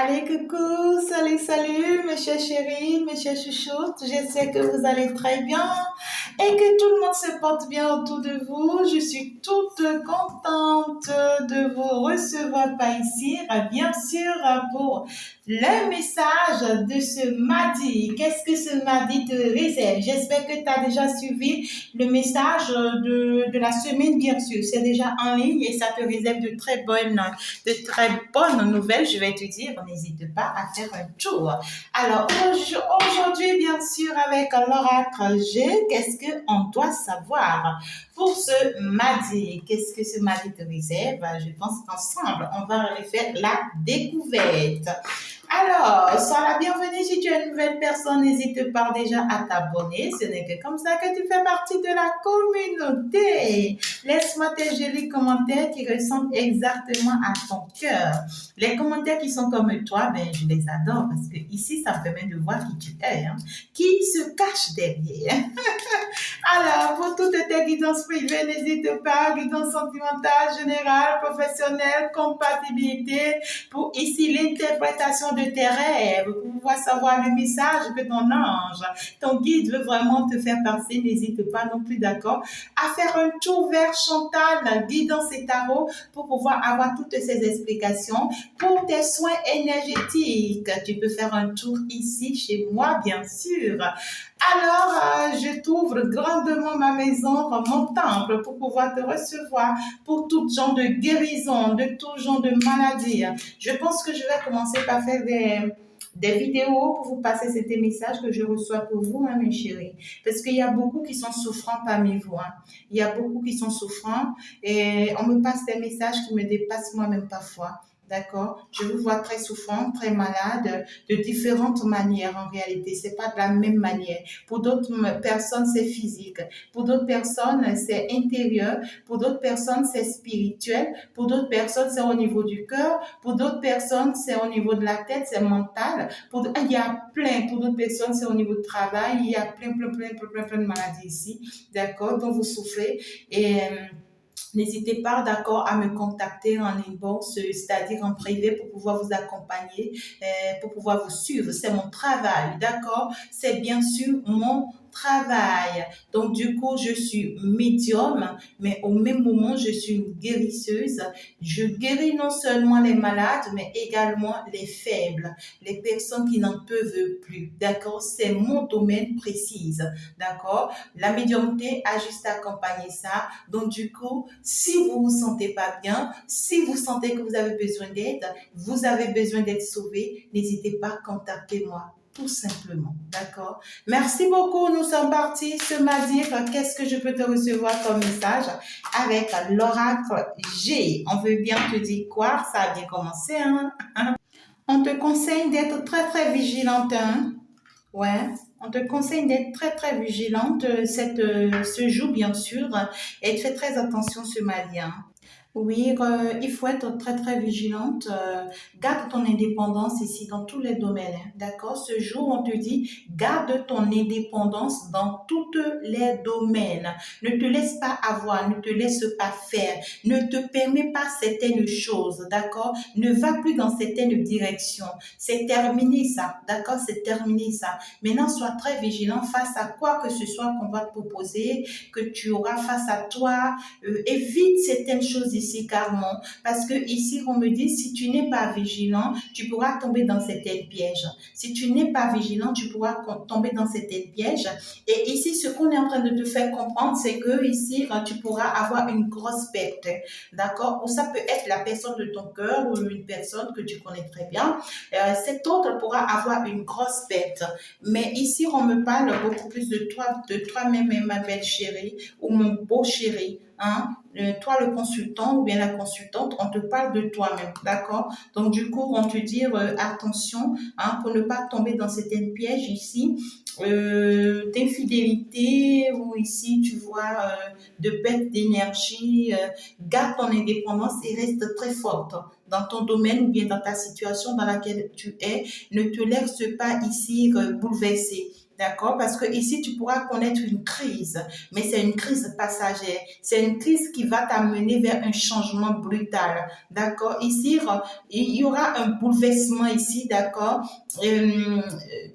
Allez, coucou, salut, salut, mes chers chéris, mes chers chouchoutes. Je sais que vous allez très bien et que tout le monde se porte bien autour de vous. Je suis toute contente de vous recevoir par ici, bien sûr, pour le message de ce mardi. Qu'est-ce que ce mardi te réserve? J'espère que tu as déjà suivi le message de la semaine, bien sûr. C'est déjà en ligne et ça te réserve de très bonnes nouvelles, je vais te dire. N'hésite pas à faire un tour. Alors, aujourd'hui, bien sûr, avec l'oracle G, qu'est-ce qu'on doit savoir pour ce mardi? Qu'est-ce que ce mardi te réserve? Je pense qu'ensemble, on va refaire la découverte. Alors, sois la bienvenue. Si tu es une nouvelle personne, n'hésite pas déjà à t'abonner. Ce n'est que comme ça que tu fais partie de la communauté. Laisse-moi tes jolis commentaires qui ressemblent exactement à ton cœur. Les commentaires qui sont comme toi, ben, je les adore parce que ici, ça me permet de voir qui tu es, hein, qui se cache derrière. Alors, pour toutes tes guidances privées, n'hésite pas, guidance sentimentale, générale, professionnelle, compatibilité, pour ici l'interprétation de tes rêves, pour pouvoir savoir le message que ton ange, ton guide veut vraiment te faire passer. N'hésite pas non plus, d'accord, à faire un tour vers Chantal, guidance et tarot, pour pouvoir avoir toutes ces explications. Pour tes soins énergétiques, tu peux faire un tour ici chez moi, bien sûr. Alors, je t'ouvre grandement ma maison, mon temple, pour pouvoir te recevoir pour tout genre de guérison, de tout genre de maladie. Je pense que je vais commencer par faire des vidéos pour vous passer ces messages que je reçois pour vous, hein, mes chéris. Parce qu'il y a beaucoup qui sont souffrants parmi vous. Hein. Il y a beaucoup qui sont souffrants et on me passe des messages qui me dépassent moi-même parfois. D'accord? Je vous vois très souffrant, très malade, de différentes manières en réalité. C'est pas de la même manière. Pour d'autres personnes, c'est physique. Pour d'autres personnes, c'est intérieur. Pour d'autres personnes, c'est spirituel. Pour d'autres personnes, c'est au niveau du cœur. Pour d'autres personnes, c'est au niveau de la tête, c'est mental. Il y a plein. Pour d'autres personnes, c'est au niveau du travail. Il y a plein de maladies ici. D'accord? Dont vous souffrez. Et n'hésitez pas, d'accord, à me contacter en inbox, c'est-à-dire en privé pour pouvoir vous accompagner, pour pouvoir vous suivre. C'est mon travail, d'accord? C'est bien sûr mon travail. Donc, du coup, je suis médium, mais au même moment, je suis une guérisseuse. Je guéris non seulement les malades, mais également les faibles, les personnes qui n'en peuvent plus, d'accord? C'est mon domaine précis, d'accord? La médiumnité a juste accompagné ça. Donc, du coup, si vous vous sentez pas bien, si vous sentez que vous avez besoin d'être sauvé, n'hésitez pas à contacter moi. Tout simplement, d'accord? Merci beaucoup, nous sommes partis ce mardi. Qu'est-ce que je peux te recevoir comme message avec l'oracle G? On veut bien te dire quoi? Ça a bien commencé, hein? On te conseille d'être très vigilante, hein? Ouais, on te conseille d'être très vigilante ce jour, bien sûr, et fais très attention ce mardi, hein. Oui, il faut être très vigilante. Garde ton indépendance ici dans tous les domaines, hein, d'accord? Ce jour, on te dit, garde ton indépendance dans tous les domaines. Ne te laisse pas avoir, ne te laisse pas faire, ne te permets pas certaines choses, d'accord? Ne va plus dans certaines directions. C'est terminé ça, d'accord? C'est terminé ça. Maintenant, sois très vigilant face à quoi que ce soit qu'on va te proposer, que tu auras face à toi. Évite certaines choses ici, carrément, parce que ici, on me dit, si tu n'es pas vigilant, tu pourras tomber dans certains pièges. Si tu n'es pas vigilant, tu pourras tomber dans certains pièges. Et ici, ce qu'on est en train de te faire comprendre, c'est que ici, tu pourras avoir une grosse perte, d'accord? Ou ça peut être la personne de ton cœur ou une personne que tu connais très bien. Cet autre pourra avoir une grosse perte. Mais ici, on me parle beaucoup plus de toi-même, ma belle chérie, ou mon beau chéri. Hein, toi le consultant ou bien la consultante, on te parle de toi-même, d'accord? Donc du coup, on te dit attention, hein, pour ne pas tomber dans certains pièges ici, d'infidélité ou ici, tu vois, de perte d'énergie. Garde ton indépendance et reste très forte dans ton domaine ou bien dans ta situation dans laquelle tu es. Ne te laisse pas ici bouleverser. d'accord? Parce que ici, tu pourras connaître une crise, mais c'est une crise passagère. C'est une crise qui va t'amener vers un changement brutal, d'accord? Ici, il y aura un bouleversement ici, d'accord?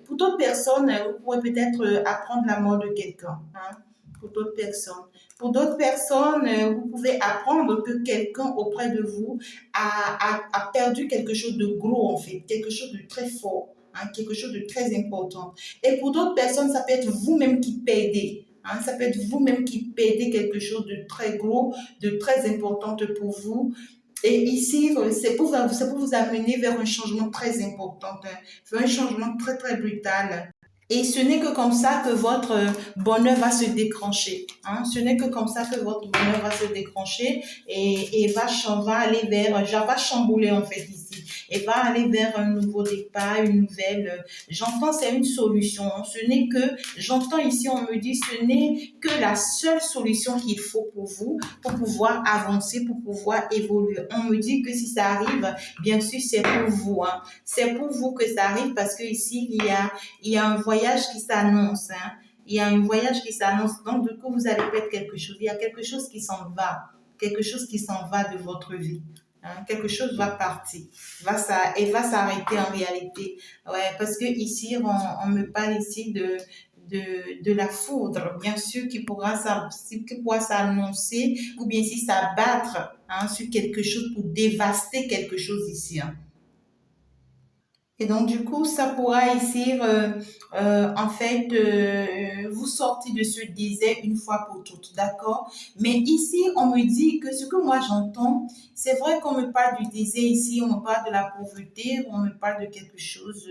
Pour d'autres personnes, vous pourrez peut-être apprendre la mort de quelqu'un, hein, pour d'autres personnes. Pour d'autres personnes, vous pouvez apprendre que quelqu'un auprès de vous a perdu quelque chose de gros, en fait, quelque chose de très fort, hein, quelque chose de très important. Et pour d'autres personnes, ça peut être vous-même qui perdez. Hein, ça peut être vous-même qui perdez quelque chose de très gros, de très important pour vous. Et ici, c'est pour vous amener vers un changement très important, hein, vers un changement très, très brutal. Et ce n'est que comme ça que votre bonheur va se déclencher. Hein. Ce n'est que comme ça que votre bonheur va se déclencher et va aller vers, va chambouler en fait ici. Et va aller vers un nouveau départ, une nouvelle. J'entends, c'est une solution. Ce n'est que, j'entends ici, on me dit, ce n'est que la seule solution qu'il faut pour vous, pour pouvoir avancer, pour pouvoir évoluer. On me dit que si ça arrive, bien sûr, c'est pour vous. Hein. C'est pour vous que ça arrive parce que ici, il y a un voyage qui s'annonce. Hein. Il y a un voyage qui s'annonce. Donc, du coup, vous allez perdre quelque chose. Il y a quelque chose qui s'en va. Quelque chose qui s'en va de votre vie. Hein. Quelque chose va partir. Et va s'arrêter en réalité. Ouais, parce que ici, on me parle ici de la foudre, bien sûr, qui pourra s'annoncer ou bien si s'abattre hein, sur quelque chose pour dévaster quelque chose ici. Hein. Et donc, du coup, ça pourra ici, en fait, vous sortir de ce désert une fois pour toutes, d'accord? Mais ici, on me dit que ce que moi j'entends, c'est vrai qu'on me parle du désert ici, on me parle de la pauvreté, on me parle de quelque chose,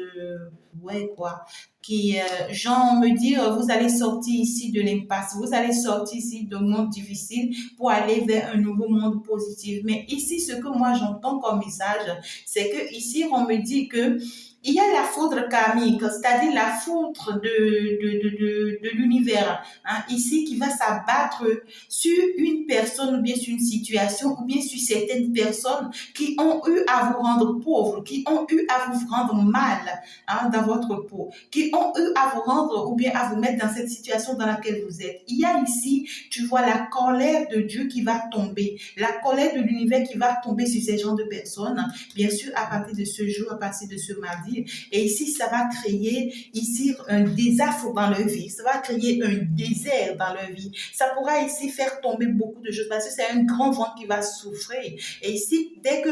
ouais, quoi, qui, genre, on me dit, vous allez sortir ici de l'impasse, vous allez sortir ici d'un monde difficile pour aller vers un nouveau monde positif. Mais ici, ce que moi j'entends comme message, c'est que ici, on me dit que il y a la foudre karmique, c'est-à-dire la foudre de l'univers, hein, ici, qui va s'abattre sur une personne ou bien sur une situation ou bien sur certaines personnes qui ont eu à vous rendre pauvre, qui ont eu à vous rendre mal hein, dans votre peau, qui ont eu à vous rendre ou bien à vous mettre dans cette situation dans laquelle vous êtes. Il y a ici, tu vois, la colère de Dieu qui va tomber, la colère de l'univers qui va tomber sur ces genres de personnes, bien sûr, à partir de ce jour, à partir de ce mardi. Et ici, ça va créer ici un désastre dans leur vie. Ça va créer un désert dans leur vie. Ça pourra ici faire tomber beaucoup de choses parce que c'est un grand vent qui va souffrir. Et ici, dès que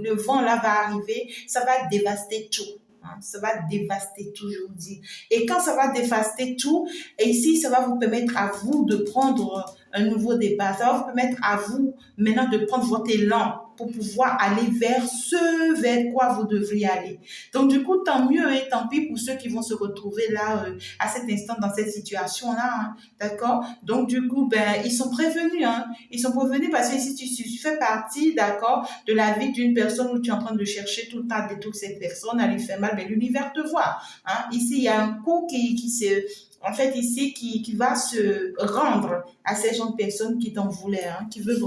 le vent là va arriver, ça va dévaster tout. Hein, ça va dévaster tout, je vous dis. Et quand ça va dévaster tout, et ici, ça va vous permettre à vous de prendre un nouveau départ. Ça va vous permettre à vous maintenant de prendre votre élan pour pouvoir aller vers ce vers quoi vous devriez aller. Donc, du coup, tant mieux et tant pis pour ceux qui vont se retrouver là, à cet instant, dans cette situation-là. Hein, d'accord? Donc, du coup, ben, ils sont prévenus. Hein, ils sont prévenus parce que si tu fais partie, d'accord, de la vie d'une personne où tu es en train de chercher tout le temps à détruire cette personne, à lui faire mal, mais l'univers te voit. Hein. Ici, il y a un coup qui se en fait, ici, qui va se rendre à ces gens de personnes qui t'en voulaient, hein, qui veulent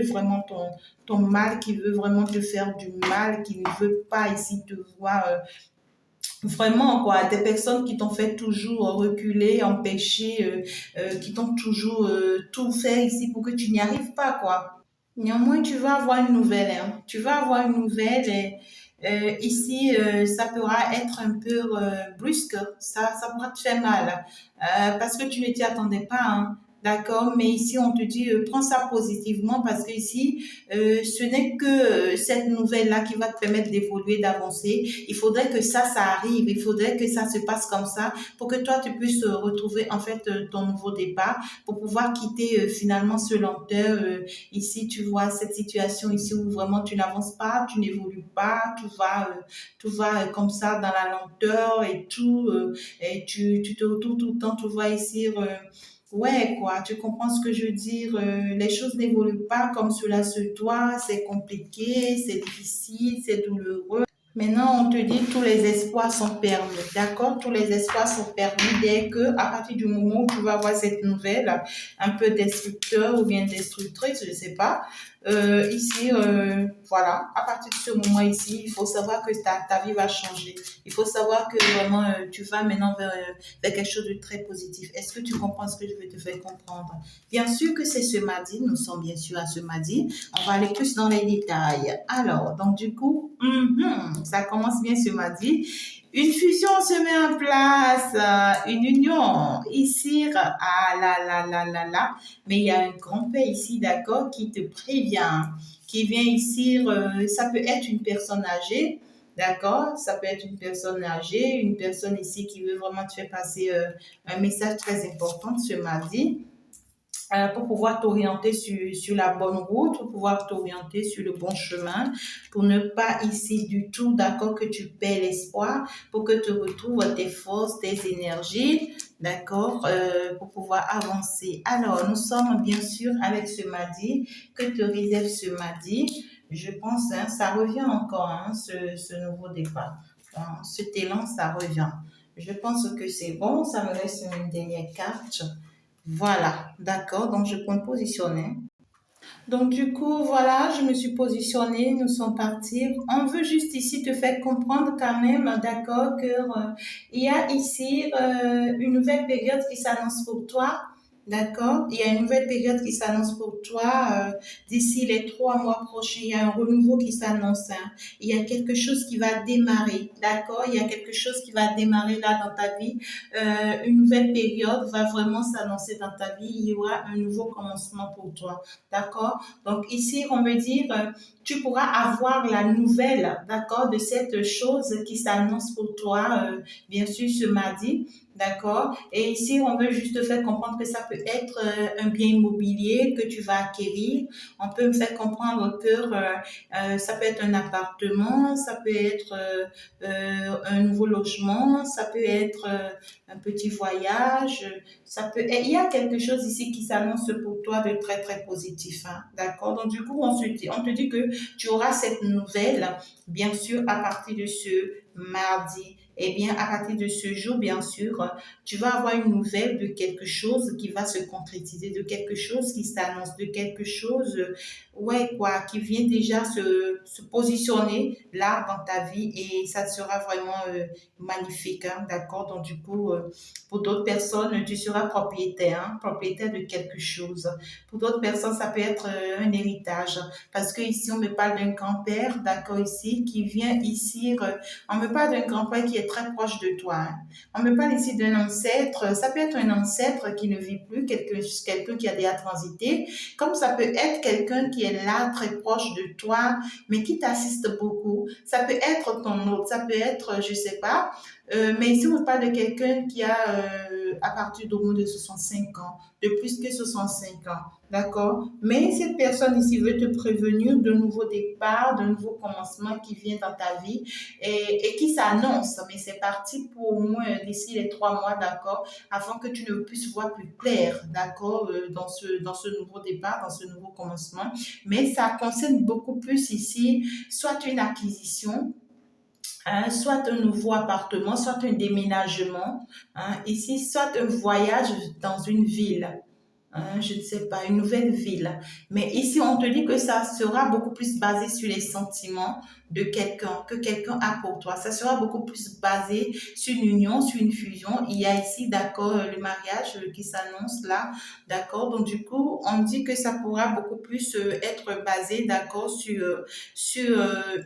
vraiment ton mal, qui veut vraiment te faire du mal, qui ne veut pas ici te voir vraiment, quoi. Des personnes qui t'ont fait toujours reculer, empêcher, qui t'ont toujours tout fait ici pour que tu n'y arrives pas, quoi. Néanmoins, tu vas avoir une nouvelle, hein. Tu vas avoir une nouvelle et ici, ça pourra être un peu brusque, ça pourra te faire mal parce que tu ne t'y attendais pas, hein. D'accord, mais ici on te dit prends ça positivement parce que ici ce n'est que cette nouvelle-là qui va te permettre d'évoluer, d'avancer. Il faudrait que ça arrive, il faudrait que ça se passe comme ça pour que toi tu puisses retrouver en fait ton nouveau départ pour pouvoir quitter finalement ce lenteur. Ici tu vois cette situation ici où vraiment tu n'avances pas, tu n'évolues pas, tout va comme ça dans la lenteur et tout et tu te retrouves tout le temps, tu vois ici ouais, quoi, tu comprends ce que je veux dire. Les choses n'évoluent pas comme cela se doit, c'est compliqué, c'est difficile, c'est douloureux. Maintenant, on te dit tous les espoirs sont permis, d'accord? Tous les espoirs sont permis dès que, à partir du moment où tu vas voir cette nouvelle, un peu destructeur ou bien destructrice, je sais pas, Ici, voilà, à partir de ce moment ici, il faut savoir que ta vie va changer. Il faut savoir que vraiment, tu vas maintenant vers quelque chose de très positif. Est-ce que tu comprends ce que je veux te faire comprendre? Bien sûr que c'est ce mardi, nous sommes bien sûr à ce mardi. On va aller plus dans les détails. Alors, donc du coup, ça commence bien ce mardi. Une fusion se met en place, une union ici, ah là. Mais il y a un grand-père ici, d'accord, qui te prévient, qui vient ici, ça peut être une personne âgée, d'accord, ça peut être une personne âgée, une personne ici qui veut vraiment te faire passer un message très important ce mardi pour pouvoir t'orienter sur la bonne route, pour pouvoir t'orienter sur le bon chemin, pour ne pas ici du tout, d'accord, que tu perds l'espoir, pour que tu retrouves tes forces, tes énergies, d'accord, pour pouvoir avancer. Alors, nous sommes bien sûr avec ce mardi, que te réserve ce mardi. Je pense, hein, ça revient encore, hein, ce nouveau départ. Hein, cet élan, ça revient. Je pense que c'est bon, ça me laisse une dernière carte. Voilà, d'accord, donc je peux me positionner. Donc du coup, voilà, je me suis positionnée, nous sommes partis. On veut juste ici te faire comprendre quand même, d'accord, que il y a ici une nouvelle période qui s'annonce pour toi. D'accord? Il y a une nouvelle période qui s'annonce pour toi. D'ici les 3 mois prochains, il y a un renouveau qui s'annonce. Hein. Il y a quelque chose qui va démarrer. D'accord? Il y a quelque chose qui va démarrer là dans ta vie. Une nouvelle période va vraiment s'annoncer dans ta vie. Il y aura un nouveau commencement pour toi. D'accord? Donc ici, on veut dire, tu pourras avoir la nouvelle, d'accord, de cette chose qui s'annonce pour toi, bien sûr, ce mardi. D'accord? Et ici, on veut juste te faire comprendre que ça peut être un bien immobilier que tu vas acquérir. On peut me faire comprendre que ça peut être un appartement, ça peut être un nouveau logement, ça peut être un petit voyage, ça peut être, il y a quelque chose ici qui s'annonce pour toi de très très positif, hein, d'accord? Donc du coup, on te dit que tu auras cette nouvelle, bien sûr, à partir de ce mardi. Eh bien, à partir de ce jour, bien sûr, tu vas avoir une nouvelle de quelque chose qui va se concrétiser, de quelque chose qui s'annonce, de quelque chose, ouais, quoi, qui vient déjà se positionner là dans ta vie et ça sera vraiment magnifique, hein, d'accord? Donc, du coup, pour d'autres personnes, tu seras propriétaire, hein, propriétaire de quelque chose. Pour d'autres personnes, ça peut être un héritage. Parce que ici, on me parle d'un grand-père, d'accord, ici, qui vient ici. On me parle d'un grand-père qui est très proche de toi. Hein. On me parle ici d'un ancêtre. Ça peut être un ancêtre qui ne vit plus, quelqu'un qui a déjà transité. Comme ça peut être quelqu'un qui est là, très proche de toi, mais qui t'assiste beaucoup. Ça peut être ton autre. Ça peut être, je sais pas, mais ici, on parle de quelqu'un qui a, à partir d'au moins de 65 ans, de plus que 65 ans, d'accord? Mais cette personne ici veut te prévenir d'un nouveau départ, d'un nouveau commencement qui vient dans ta vie et qui s'annonce. Mais c'est parti pour au moins d'ici les 3 mois, d'accord? Afin que tu ne puisses voir plus clair, d'accord? Dans ce nouveau départ, dans ce nouveau commencement. Mais ça concerne beaucoup plus ici, soit une acquisition, hein, soit un nouveau appartement, soit un déménagement, hein, ici, soit un voyage dans une ville. Hein, je ne sais pas, une nouvelle ville. Mais ici, on te dit que ça sera beaucoup plus basé sur les sentiments de quelqu'un, que quelqu'un a pour toi. Ça sera beaucoup plus basé sur une union, sur une fusion. Il y a ici, d'accord, le mariage qui s'annonce là, d'accord. Donc, du coup, on dit que ça pourra beaucoup plus être basé, d'accord,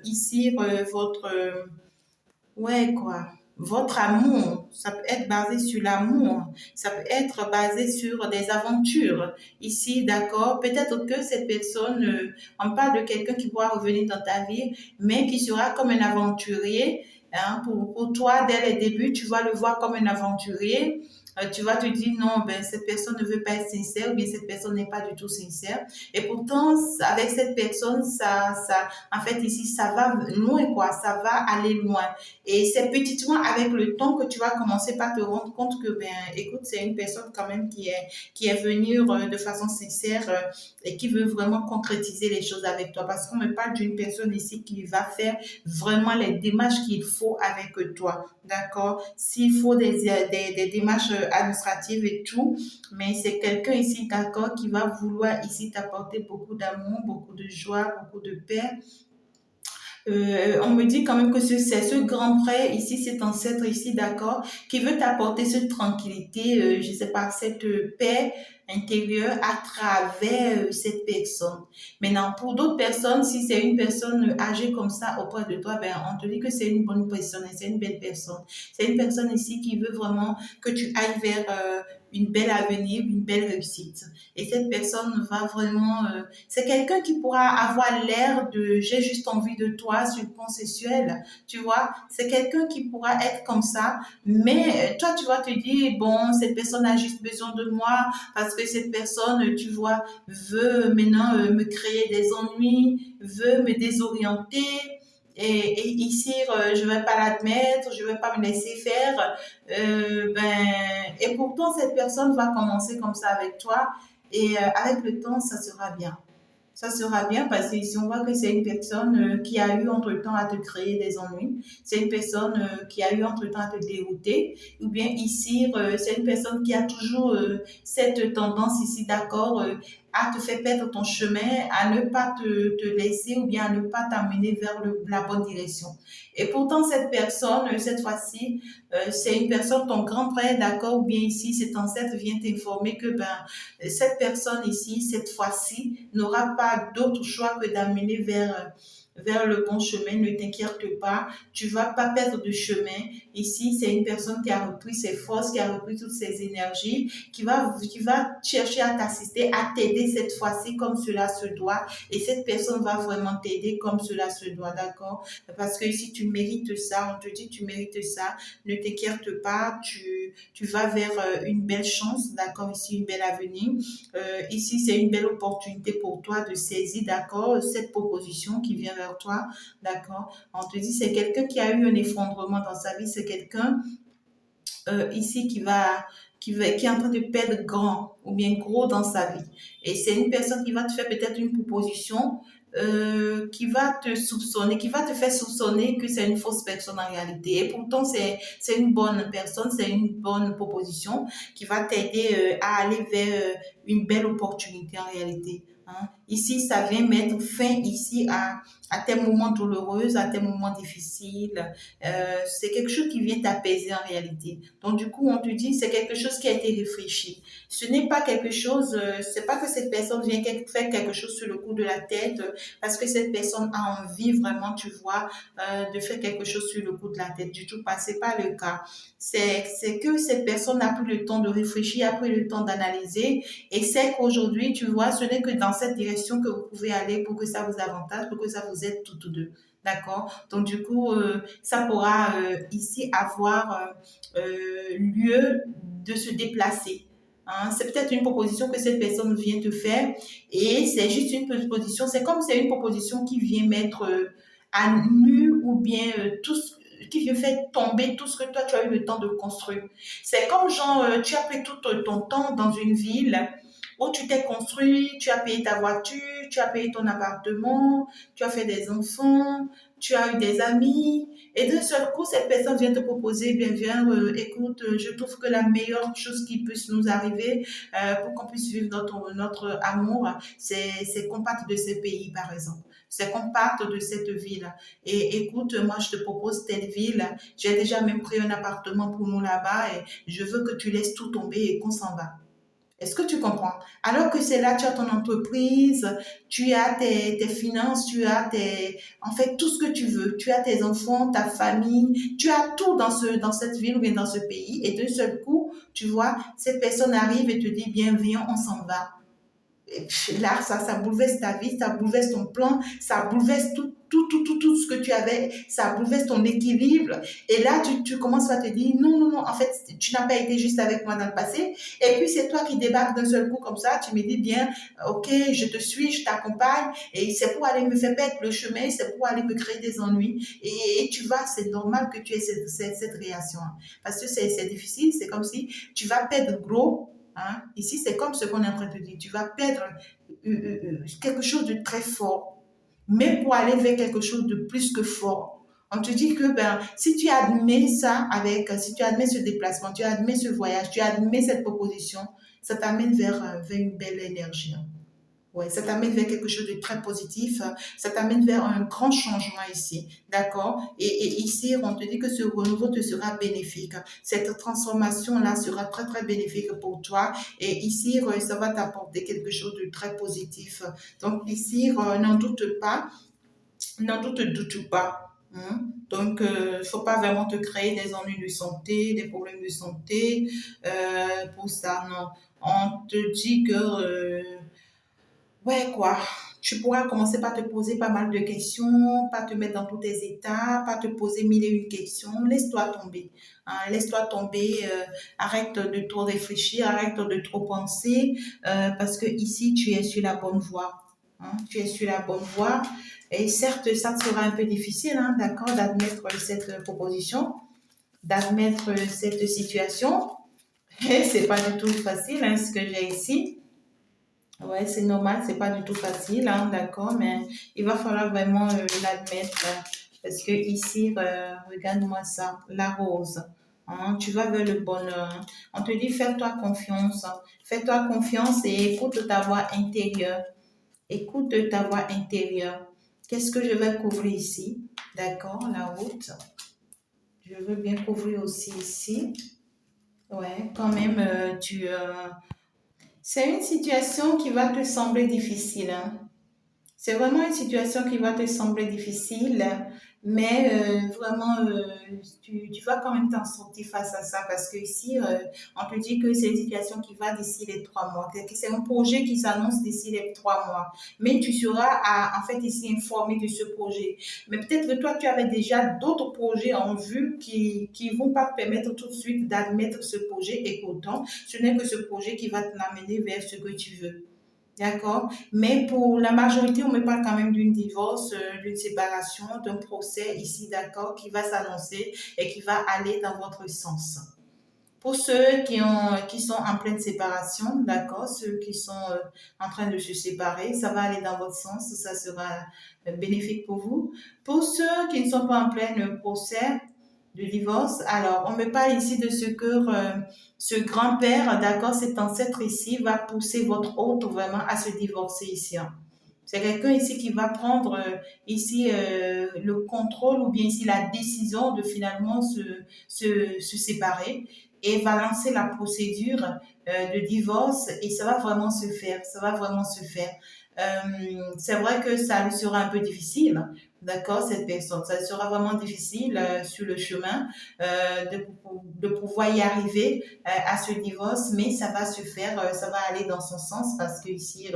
ici, ouais, quoi. Votre amour, ça peut être basé sur l'amour, ça peut être basé sur des aventures. Ici, d'accord, peut-être que cette personne, on parle de quelqu'un qui pourra revenir dans ta vie, mais qui sera comme un aventurier. Hein, pour toi, dès les débuts, tu vas le voir comme un aventurier. Tu vas te dire non, ben, cette personne ne veut pas être sincère ou bien cette personne n'est pas du tout sincère. Et pourtant, avec cette personne, en fait, ici, ça va loin, quoi. Ça va aller loin. Et c'est petitement avec le temps que tu vas commencer par te rendre compte que, ben, écoute, c'est une personne quand même qui est venue de façon sincère et qui veut vraiment concrétiser les choses avec toi. Parce qu'on me parle d'une personne ici qui va faire vraiment les démarches qu'il faut faut avec toi, d'accord? S'il faut des démarches administratives et tout, mais c'est quelqu'un ici, d'accord, qui va vouloir ici t'apporter beaucoup d'amour, beaucoup de joie, beaucoup de paix. On me dit quand même que c'est ce grand frère ici, cet ancêtre ici, d'accord, qui veut t'apporter cette tranquillité, je sais pas, cette paix intérieure à travers cette personne. Maintenant, pour d'autres personnes, si c'est une personne âgée comme ça auprès de toi, ben, on te dit que c'est une bonne personne, c'est une belle personne. C'est une personne ici qui veut vraiment que tu ailles vers une belle avenir, une belle réussite. Et cette personne va vraiment c'est quelqu'un qui pourra avoir l'air de j'ai juste envie de toi sur le plan sexuel, tu vois. C'est quelqu'un qui pourra être comme ça, mais toi, tu vas te dire, bon, cette personne a juste besoin de moi parce que cette personne, tu vois, veut maintenant me créer des ennuis, veut me désorienter. Et ici, je vais pas l'admettre, je vais pas me laisser faire. Et pourtant, cette personne va commencer comme ça avec toi. Et avec le temps, ça sera bien. Ça sera bien parce que si on voit que c'est une personne qui a eu entre-temps à te créer des ennuis, c'est une personne qui a eu entre-temps à te dérouter, ou bien ici, c'est une personne qui a toujours cette tendance ici, d'accord, à te faire perdre ton chemin, à ne pas te laisser ou bien à ne pas t'amener vers la bonne direction. Et pourtant, cette personne, cette fois-ci, c'est une personne, ton grand frère, d'accord, ou bien ici, cet ancêtre vient t'informer que ben, cette personne ici, cette fois-ci, n'aura pas d'autre choix que d'amener vers le bon chemin. Ne t'inquiète pas, tu vas pas perdre de chemin. Ici, c'est une personne qui a repris ses forces, qui a repris toutes ses énergies, qui va chercher à t'assister, à t'aider cette fois-ci comme cela se doit. Et cette personne va vraiment t'aider comme cela se doit, d'accord? Parce que si tu mérites ça, on te dit tu mérites ça, ne t'inquiète pas, tu vas vers une belle chance, d'accord, ici une belle avenir. Ici, c'est une belle opportunité pour toi de saisir, d'accord, cette proposition qui vient vers toi, d'accord. On te dit, c'est quelqu'un qui a eu un effondrement dans sa vie, c'est quelqu'un ici qui est en train de perdre grand ou bien gros dans sa vie. Et c'est une personne qui va te faire peut-être une proposition qui va te soupçonner, qui va te faire soupçonner que c'est une fausse personne en réalité. Et pourtant, c'est une bonne personne, c'est une bonne proposition qui va t'aider à aller vers une belle opportunité en réalité. Hein. Ici, ça vient mettre fin ici à tes moments douloureux, à tes moments difficiles. C'est quelque chose qui vient t'apaiser en réalité. Donc, du coup, on te dit, c'est quelque chose qui a été réfléchi. Ce n'est pas quelque chose, c'est pas que cette personne vient faire quelque chose sur le coup de la tête, parce que cette personne a envie vraiment, tu vois, de faire quelque chose sur le coup de la tête. Du tout pas, c'est pas le cas. C'est que cette personne a pris le temps de réfléchir, a pris le temps d'analyser, et c'est qu'aujourd'hui, tu vois, ce n'est que dans cette direction que vous pouvez aller pour que ça vous avantage, pour que ça vous aide toutes deux. D'accord? Donc, du coup, ça pourra ici avoir lieu de se déplacer. Hein, c'est peut-être une proposition que cette personne vient te faire et c'est juste une proposition. C'est comme c'est une proposition qui vient mettre à nu ou bien qui vient faire tomber tout ce que toi tu as eu le temps de construire. C'est comme genre tu as pris tout ton temps dans une ville où tu t'es construit, tu as payé ta voiture, tu as payé ton appartement, tu as fait des enfants, tu as eu des amis, et d'un seul coup, cette personne vient te proposer, bien, viens, écoute, je trouve que la meilleure chose qui puisse nous arriver pour qu'on puisse vivre notre amour, c'est qu'on parte de ce pays, par exemple. C'est qu'on parte de cette ville. Et écoute, moi, je te propose telle ville. J'ai déjà même pris un appartement pour nous là-bas et je veux que tu laisses tout tomber et qu'on s'en va. Est-ce que tu comprends? Alors que c'est là, tu as ton entreprise, tu as tes finances, tu as en fait, tout ce que tu veux. Tu as tes enfants, ta famille, tu as tout dans cette ville ou bien dans ce pays. Et d'un seul coup, tu vois, cette personne arrive et te dit, bien, viens, on s'en va. Et puis là, ça bouleverse ta vie, ça bouleverse ton plan, ça bouleverse tout ce que tu avais, ça bouleverse ton équilibre. Et là, tu commences à te dire, non, non, non, en fait, tu n'as pas été juste avec moi dans le passé. Et puis, c'est toi qui débarques d'un seul coup comme ça, tu me dis bien, ok, je te suis, je t'accompagne, et c'est pour aller me faire perdre le chemin, c'est pour aller me créer des ennuis. Et tu vas, c'est normal que tu aies cette réaction. Parce que c'est difficile, c'est comme si tu vas perdre gros. Hein? Ici, c'est comme ce qu'on est en train de dire. Tu vas perdre quelque chose de très fort, mais pour aller vers quelque chose de plus que fort. On te dit que ben, si tu admets ça si tu admets ce déplacement, tu admets ce voyage, tu admets cette proposition, ça t'amène vers une belle énergie. Ouais, ça t'amène vers quelque chose de très positif, ça t'amène vers un grand changement ici, d'accord? Et ici, on te dit que ce renouveau te sera bénéfique. Cette transformation-là sera très, très bénéfique pour toi. Et ici, ça va t'apporter quelque chose de très positif. Donc ici, n'en doute pas. Hein. Donc, il ne faut pas vraiment te créer des ennuis de santé, des problèmes de santé pour ça, non. On te dit que ouais, quoi. Tu pourras commencer par te poser pas mal de questions, pas te mettre dans tous tes états, pas te poser mille et une questions. Laisse-toi tomber. Hein, laisse-toi tomber. Arrête de trop réfléchir, arrête de trop penser, parce que ici, tu es sur la bonne voie. Hein, tu es sur la bonne voie. Et certes, ça te sera un peu difficile, hein, d'accord, d'admettre cette proposition, d'admettre cette situation. Et c'est pas du tout facile, hein, ce que j'ai ici. Ouais, c'est normal, c'est pas du tout facile, hein, d'accord, mais il va falloir vraiment l'admettre parce que ici, regarde-moi ça, la rose, hein, tu vas vers le bonheur. Hein. On te dit fais-toi confiance, hein. Fais-toi confiance et écoute ta voix intérieure. Écoute ta voix intérieure. Qu'est-ce que je vais couvrir ici? D'accord, la route. Je veux bien couvrir aussi ici. Ouais, quand même, c'est une situation qui va te sembler difficile, hein. C'est vraiment une situation qui va te sembler difficile, mais vraiment, tu vas quand même t'en sortir face à ça parce que ici, on te dit que c'est une situation qui va d'ici les 3 mois. C'est un projet qui s'annonce d'ici les 3 mois. Mais tu seras, en fait, ici informé de ce projet. Mais peut-être que toi, tu avais déjà d'autres projets en vue qui vont pas te permettre tout de suite d'admettre ce projet. Et pourtant, ce n'est que ce projet qui va t'amener vers ce que tu veux. D'accord. Mais pour la majorité, on me parle quand même d'une divorce, d'une séparation, d'un procès ici, d'accord, qui va s'annoncer et qui va aller dans votre sens. Pour ceux qui sont en pleine séparation, d'accord, ceux qui sont en train de se séparer, ça va aller dans votre sens, ça sera bénéfique pour vous. Pour ceux qui ne sont pas en plein procès, de divorce. Alors, on me parle ici de ce que ce grand-père, d'accord, cet ancêtre ici, va pousser votre hôte vraiment à se divorcer ici. Hein. C'est quelqu'un ici qui va prendre ici le contrôle ou bien ici la décision de finalement se séparer et va lancer la procédure de divorce et ça va vraiment se faire. Ça va vraiment se faire. C'est vrai que ça lui sera un peu difficile, d'accord, cette personne. Ça sera vraiment difficile sur le chemin de pouvoir y arriver à ce divorce, mais ça va se faire, ça va aller dans son sens parce que ici,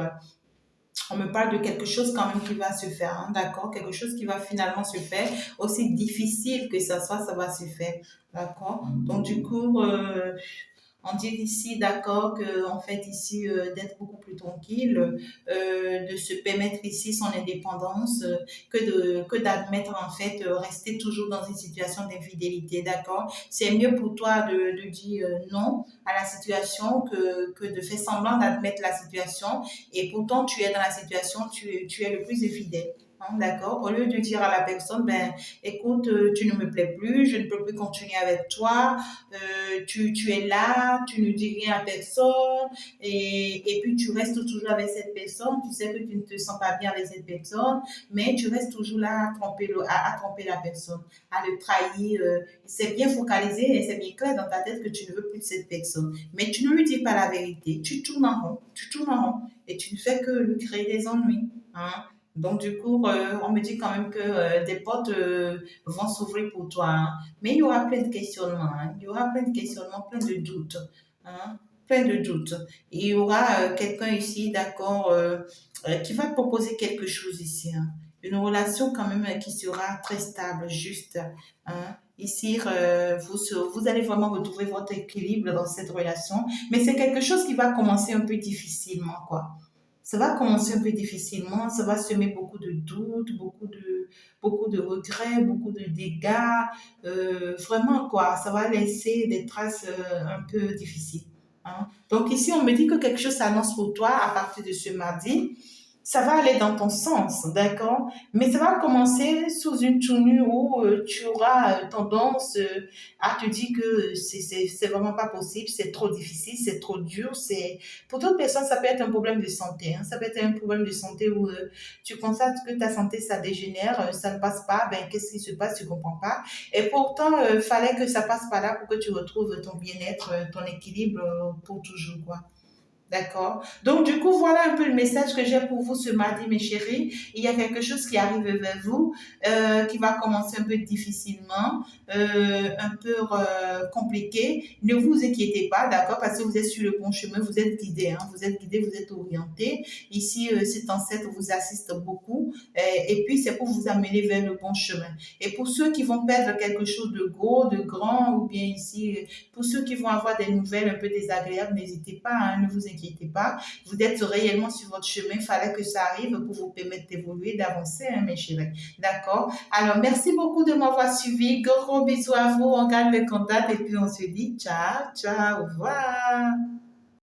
on me parle de quelque chose quand même qui va se faire, hein, d'accord? Quelque chose qui va finalement se faire. Aussi difficile que ça soit, ça va se faire, d'accord? Donc du coup, on dit ici, d'accord, que en fait ici d'être beaucoup plus tranquille, de se permettre ici son indépendance, que d'admettre en fait rester toujours dans une situation d'infidélité, d'accord. C'est mieux pour toi de dire non à la situation que de faire semblant d'admettre la situation et pourtant tu es dans la situation, tu es le plus infidèle. Hein, d'accord. Au lieu de dire à la personne, ben, écoute, tu ne me plais plus, je ne peux plus continuer avec toi, tu es là, tu ne dis rien à personne et puis tu restes toujours avec cette personne, tu sais que tu ne te sens pas bien avec cette personne, mais tu restes toujours là à tromper la personne, à le trahir. C'est bien focalisé et c'est bien clair dans ta tête que tu ne veux plus de cette personne, mais tu ne lui dis pas la vérité, tu tournes en rond et tu ne fais que lui créer des ennuis. Hein. Donc, du coup, on me dit quand même que des portes vont s'ouvrir pour toi. Hein. Mais il y aura plein de questionnements, hein. Il y aura plein de questionnements, plein de doutes, hein, plein de doutes. Et il y aura quelqu'un ici, d'accord, qui va te proposer quelque chose ici. Hein. Une relation quand même qui sera très stable, juste. Hein. Ici, vous allez vraiment retrouver votre équilibre dans cette relation. Mais c'est quelque chose qui va commencer un peu difficilement, quoi. Ça va commencer un peu difficilement, ça va semer beaucoup de doutes, beaucoup de regrets, beaucoup de dégâts. Vraiment, quoi, ça va laisser des traces un peu difficiles. Hein. Donc ici, on me dit que quelque chose s'annonce pour toi à partir de ce mardi. ça va aller dans ton sens, d'accord? Mais ça va commencer sous une tenue où tu auras tendance à te dire que c'est vraiment pas possible, c'est trop difficile, c'est trop dur. Pour d'autres personnes, ça peut être un problème de santé, hein. Ça peut être un problème de santé où tu constates que ta santé, ça dégénère, ça ne passe pas, ben qu'est-ce qui se passe, tu comprends pas. Et pourtant, fallait que ça passe par là pour que tu retrouves ton bien-être, ton équilibre pour toujours, quoi. D'accord. Donc, du coup, voilà un peu le message que j'ai pour vous ce mardi, mes chéris. Il y a quelque chose qui arrive vers vous, qui va commencer un peu difficilement, un peu compliqué. Ne vous inquiétez pas, d'accord, parce que vous êtes sur le bon chemin, vous êtes guidé, hein, vous êtes guidé, vous êtes orienté. Ici, cet ancêtre vous assiste beaucoup, et puis c'est pour vous amener vers le bon chemin. Et pour ceux qui vont perdre quelque chose de gros, de grand, ou bien ici, pour ceux qui vont avoir des nouvelles un peu désagréables, n'hésitez pas, hein, ne vous inquiétez pas. Vous êtes réellement sur votre chemin. Il fallait que ça arrive pour vous permettre d'évoluer, d'avancer, hein, mes chéris. D'accord? Alors, merci beaucoup de m'avoir suivi. Gros bisous à vous. On garde le contact et puis on se dit ciao, ciao, au revoir.